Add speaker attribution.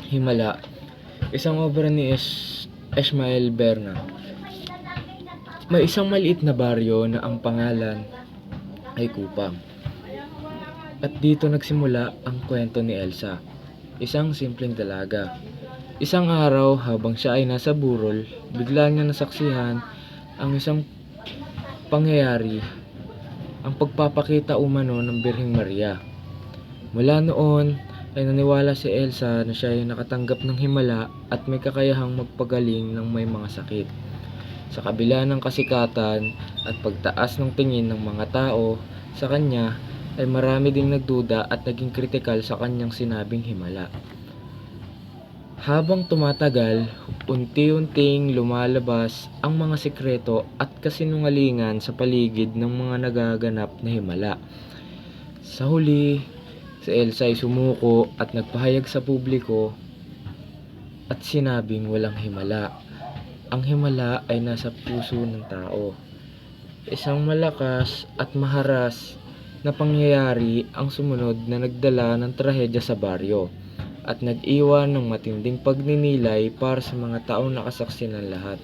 Speaker 1: Himala, isang obra ni Ishmael Berna. May isang maliit na baryo na ang pangalan ay Kupang. At dito nagsimula ang kwento ni Elsa, isang simpleng dalaga. Isang araw habang siya ay nasa burol, bigla niya nasaksihan ang isang pangyayari, ang pagpapakita umano ng Birheng Maria. Mula noon ay naniwala si Elsa na siya ay nakatanggap ng himala at may kakayahang magpagaling ng may mga sakit. Sa kabila ng kasikatan at pagtaas ng tingin ng mga tao sa kanya, ay marami ding nagduda at naging kritikal sa kanyang sinabing himala. Habang tumatagal, unti-unting lumalabas ang mga sikreto at kasinungalingan sa paligid ng mga nagaganap na himala. Sa huli, si Elsa ay sumuko at nagpahayag sa publiko at sinabing walang himala. Ang himala ay nasa puso ng tao. Isang malakas at maharas na pangyayari ang sumunod na nagdala ng trahedya sa baryo at nag-iwan ng matinding pagninilay para sa mga taong nakasaksi ng lahat.